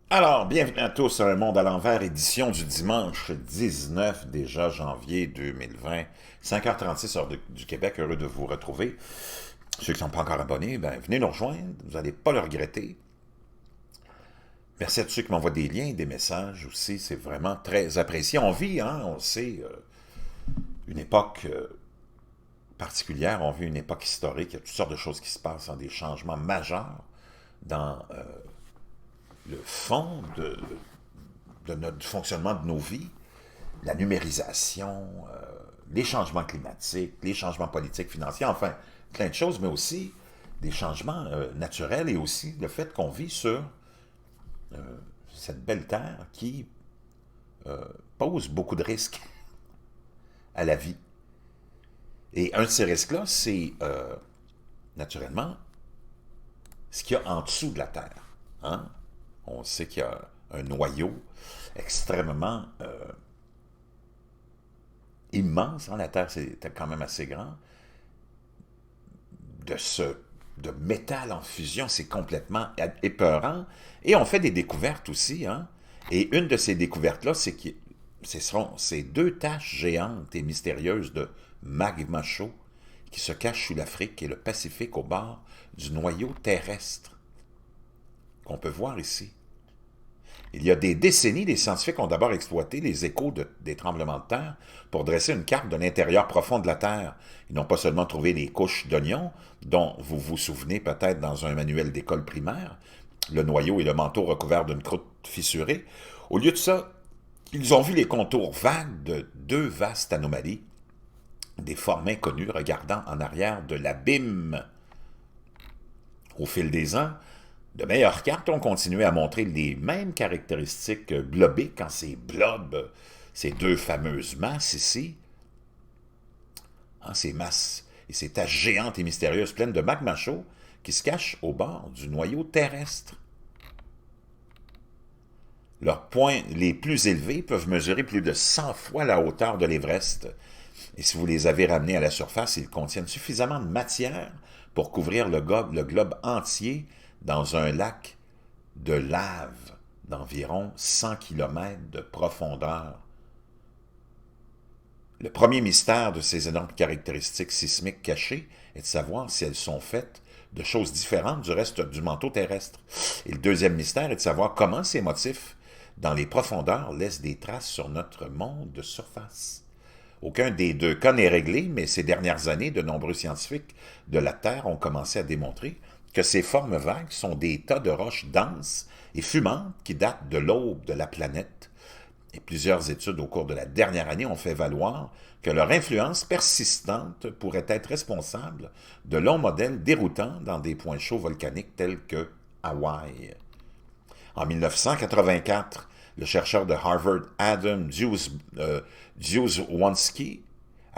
Alors, bienvenue à tous à Un Monde à l'envers, édition du dimanche 19 déjà janvier 2020, 5h36 heure du Québec, heureux de vous retrouver. Ceux qui ne sont pas encore abonnés, ben, venez nous rejoindre, vous n'allez pas le regretter. Merci à tous ceux qui m'envoient des liens, des messages aussi, c'est vraiment très apprécié. On vit, hein, on sait, une époque particulière, on vit une époque historique, il y a toutes sortes de choses qui se passent, hein, des changements majeurs dans le fond de notre fonctionnement de nos vies, la numérisation, les changements climatiques, les changements politiques, financiers, enfin, plein de choses, mais aussi des changements naturels et aussi le fait qu'on vit sur cette belle terre qui pose beaucoup de risques à la vie. Et un de ces risques-là, c'est naturellement ce qu'il y a en dessous de la terre. Hein? On sait qu'il y a un noyau extrêmement immense. Hein? La Terre, c'est quand même assez grand. De métal en fusion, c'est complètement épeurant. Et on fait des découvertes aussi. Hein? Et une de ces découvertes-là, c'est que ce sont ces deux taches géantes et mystérieuses de magma chaud qui se cachent sous l'Afrique et le Pacifique au bord du noyau terrestre qu'on peut voir ici. Il y a des décennies, les scientifiques ont d'abord exploité les échos des tremblements de terre pour dresser une carte de l'intérieur profond de la Terre. Ils n'ont pas seulement trouvé les couches d'oignons, dont vous vous souvenez peut-être dans un manuel d'école primaire, le noyau et le manteau recouverts d'une croûte fissurée. Au lieu de ça, ils ont vu les contours vagues de deux vastes anomalies, des formes inconnues regardant en arrière de l'abîme. Au fil des ans, de meilleures cartes ont continué à montrer les mêmes caractéristiques globiques quand ces blobs, ces deux fameuses masses ici, hein, ces masses et ces taches géantes et mystérieuses pleines de magma chaud qui se cachent au bord du noyau terrestre. Leurs points les plus élevés peuvent mesurer plus de 100 fois la hauteur de l'Everest. Et si vous les avez ramenés à la surface, ils contiennent suffisamment de matière pour couvrir le globe entier dans un lac de lave d'environ 100 km de profondeur. Le premier mystère de ces énormes caractéristiques sismiques cachées est de savoir si elles sont faites de choses différentes du reste du manteau terrestre. Et le deuxième mystère est de savoir comment ces motifs dans les profondeurs laissent des traces sur notre monde de surface. Aucun des deux cas n'est réglé, mais ces dernières années, de nombreux scientifiques de la Terre ont commencé à démontrer que ces formes vagues sont des tas de roches denses et fumantes qui datent de l'aube de la planète. Et plusieurs études au cours de la dernière année ont fait valoir que leur influence persistante pourrait être responsable de longs modèles déroutants dans des points chauds volcaniques tels que Hawaï. En 1984, le chercheur de Harvard Adam Dziewonski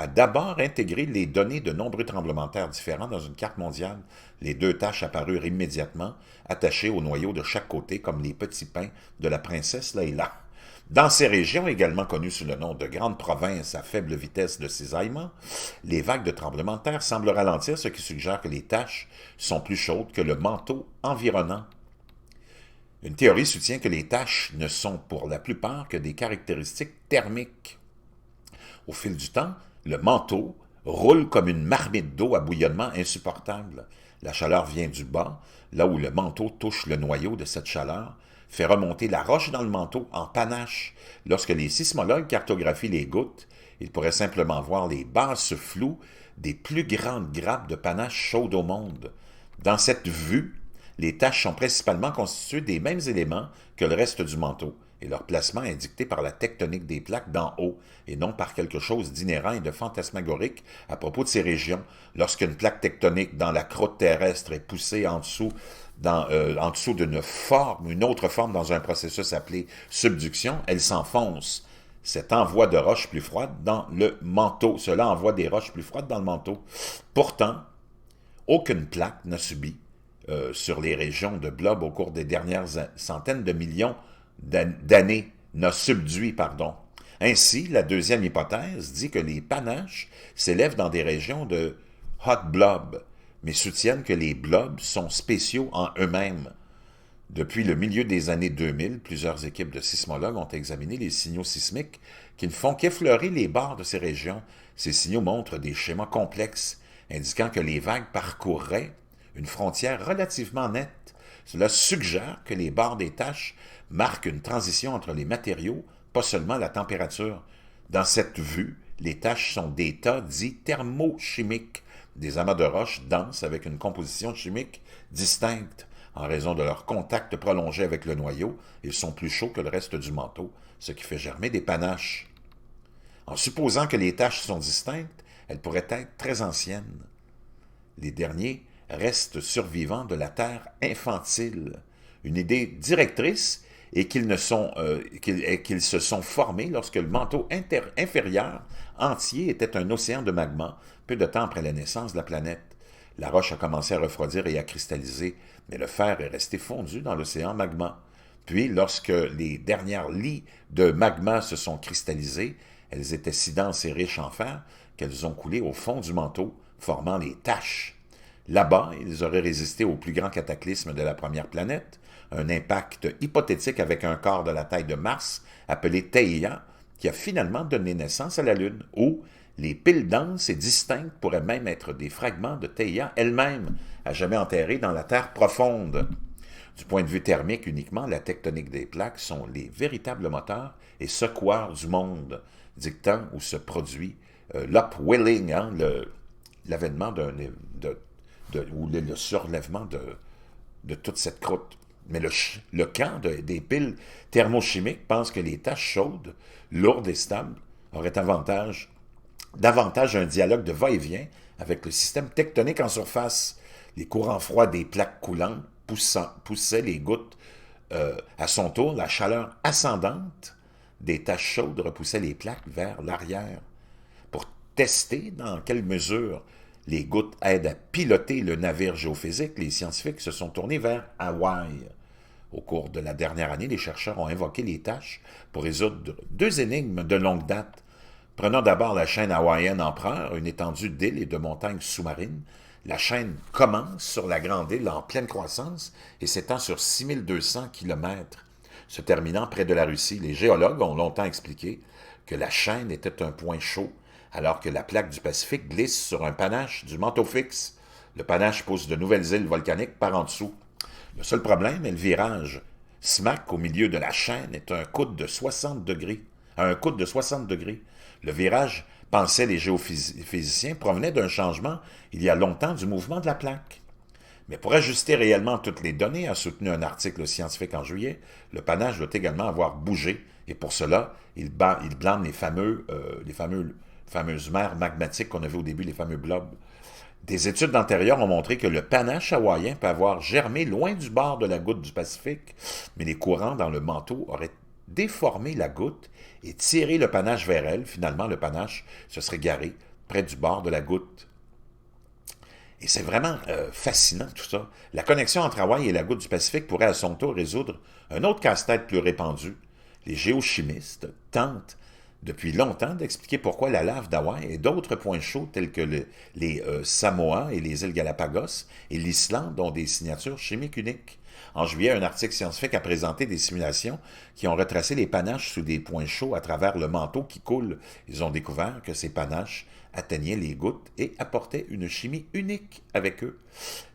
a d'abord intégré les données de nombreux tremblements de terre différents dans une carte mondiale. Les deux taches apparurent immédiatement, attachées au noyau de chaque côté comme les petits pains de la princesse Leila. Dans ces régions, également connues sous le nom de grandes provinces à faible vitesse de cisaillement, les vagues de tremblements de terre semblent ralentir, ce qui suggère que les taches sont plus chaudes que le manteau environnant. Une théorie soutient que les taches ne sont pour la plupart que des caractéristiques thermiques. Au fil du temps, le manteau roule comme une marmite d'eau à bouillonnement insupportable. La chaleur vient du bas, là où le manteau touche le noyau de cette chaleur, fait remonter la roche dans le manteau en panache. Lorsque les sismologues cartographient les gouttes, ils pourraient simplement voir les basses floues des plus grandes grappes de panache chaudes au monde. Dans cette vue, les taches sont principalement constituées des mêmes éléments que le reste du manteau, et leur placement est dicté par la tectonique des plaques d'en haut, et non par quelque chose d'inhérent et de fantasmagorique à propos de ces régions. Lorsqu'une plaque tectonique dans la croûte terrestre est poussée en dessous, en dessous d'une forme, une autre forme dans un processus appelé subduction, elle s'enfonce. Cet envoi de roches plus froides dans le manteau. Cela envoie des roches plus froides dans le manteau. Pourtant, aucune plaque n'a subi sur les régions de blob au cours des dernières centaines de millions d'années, n'a subduit, pardon. Ainsi, la deuxième hypothèse dit que les panaches s'élèvent dans des régions de hot blob, mais soutiennent que les blobs sont spéciaux en eux-mêmes. Depuis le milieu des années 2000, plusieurs équipes de sismologues ont examiné les signaux sismiques qui ne font qu'effleurer les bords de ces régions. Ces signaux montrent des schémas complexes, indiquant que les vagues parcourraient une frontière relativement nette. Cela suggère que les bords des taches marquent une transition entre les matériaux, pas seulement la température. Dans cette vue, les taches sont des tas dits thermochimiques, des amas de roches denses avec une composition chimique distincte. En raison de leur contact prolongé avec le noyau, ils sont plus chauds que le reste du manteau, ce qui fait germer des panaches. En supposant que les taches sont distinctes, elles pourraient être très anciennes. Les derniers restent survivants de la Terre infantile. Une idée directrice est qu'ils se sont formés lorsque le manteau inférieur entier était un océan de magma, peu de temps après la naissance de la planète. La roche a commencé à refroidir et à cristalliser, mais le fer est resté fondu dans l'océan magma. Puis, lorsque les dernières lits de magma se sont cristallisées, elles étaient si denses et riches en fer qu'elles ont coulé au fond du manteau, formant les taches. Là-bas, ils auraient résisté au plus grand cataclysme de la première planète, un impact hypothétique avec un corps de la taille de Mars, appelé Theia, qui a finalement donné naissance à la Lune, où les piles denses et distinctes pourraient même être des fragments de Theia elle-même, à jamais enterrés dans la Terre profonde. Du point de vue thermique uniquement, la tectonique des plaques sont les véritables moteurs et secoueurs du monde, dictant où se produit l'upwelling, l'avènement ou le surlèvement de toute cette croûte. Mais le camp des piles thermochimiques pense que les taches chaudes, lourdes et stables, auraient davantage un dialogue de va-et-vient avec le système tectonique en surface. Les courants froids des plaques coulantes poussaient les gouttes. À son tour, la chaleur ascendante des taches chaudes repoussait les plaques vers l'arrière. Pour tester dans quelle mesure les gouttes aident à piloter le navire géophysique, les scientifiques se sont tournés vers Hawaï. Au cours de la dernière année, les chercheurs ont invoqué les taches pour résoudre deux énigmes de longue date. Prenons d'abord la chaîne hawaïenne Empereur, une étendue d'îles et de montagnes sous-marines. La chaîne commence sur la grande île en pleine croissance et s'étend sur 6200 km. Se terminant près de la Russie, les géologues ont longtemps expliqué que la chaîne était un point chaud, alors que la plaque du Pacifique glisse sur un panache du manteau fixe. Le panache pousse de nouvelles îles volcaniques par en dessous. Le seul problème est le virage. Smack, au milieu de la chaîne, est un coude de 60 degrés. Le virage, pensaient les géophysiciens, provenait d'un changement, il y a longtemps, du mouvement de la plaque. Mais pour ajuster réellement toutes les données, a soutenu un article scientifique en juillet, le panache doit également avoir bougé, et pour cela, il blâme les fameuses mers magmatiques qu'on a vues au début, les fameux blobs. Des études antérieures ont montré que le panache hawaïen peut avoir germé loin du bord de la goutte du Pacifique, mais les courants dans le manteau auraient déformé la goutte et tiré le panache vers elle. Finalement, le panache se serait garé près du bord de la goutte. Et c'est vraiment fascinant tout ça. La connexion entre Hawaï et la goutte du Pacifique pourrait à son tour résoudre un autre casse-tête plus répandu. Les géochimistes tentent depuis longtemps d'expliquer pourquoi la lave d'Hawaï et d'autres points chauds tels que les Samoa et les îles Galapagos et l'Islande ont des signatures chimiques uniques. En juillet, un article scientifique a présenté des simulations qui ont retracé les panaches sous des points chauds à travers le manteau qui coule. Ils ont découvert que ces panaches atteignaient les gouttes et apportaient une chimie unique avec eux.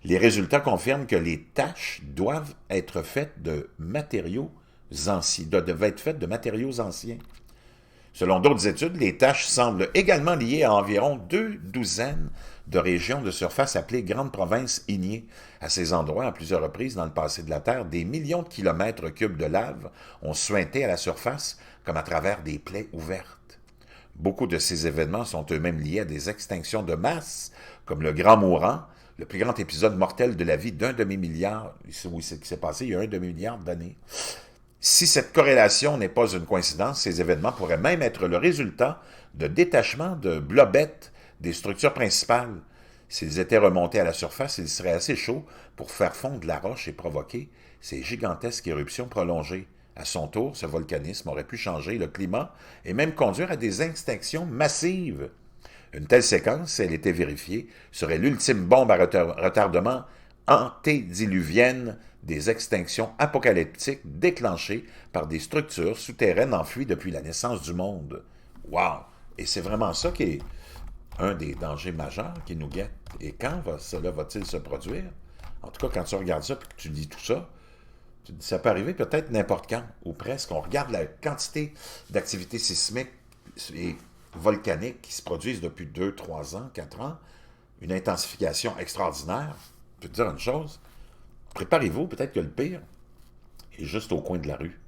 Les résultats confirment que les taches doivent être faites de matériaux anciens. Selon d'autres études, les taches semblent également liées à environ 2 douzaines de régions de surface appelées grandes provinces ignées. À ces endroits, à plusieurs reprises dans le passé de la Terre, des millions de kilomètres cubes de lave ont suinté à la surface comme à travers des plaies ouvertes. Beaucoup de ces événements sont eux-mêmes liés à des extinctions de masse, comme le Grand Mourant, le plus grand épisode mortel de la vie d'un demi-milliard, oui, c'est ce qui s'est passé il y a un demi-milliard d'années. Si cette corrélation n'est pas une coïncidence, ces événements pourraient même être le résultat de détachements de blobettes des structures principales. S'ils étaient remontés à la surface, ils seraient assez chauds pour faire fondre la roche et provoquer ces gigantesques éruptions prolongées. À son tour, ce volcanisme aurait pu changer le climat et même conduire à des extinctions massives. Une telle séquence, si elle était vérifiée, serait l'ultime bombe à retardement antédiluvienne des extinctions apocalyptiques déclenchées par des structures souterraines enfouies depuis la naissance du monde. Wow! Et c'est vraiment ça qui est un des dangers majeurs qui nous guette. Et quand cela va-t-il se produire? En tout cas, quand tu regardes ça et que tu dis tout ça, tu te dis, ça peut arriver peut-être n'importe quand, ou presque. On regarde la quantité d'activités sismiques et volcaniques qui se produisent depuis 2, 3 ans, 4 ans, une intensification extraordinaire. Je peux te dire une chose, préparez-vous, peut-être que le pire est juste au coin de la rue.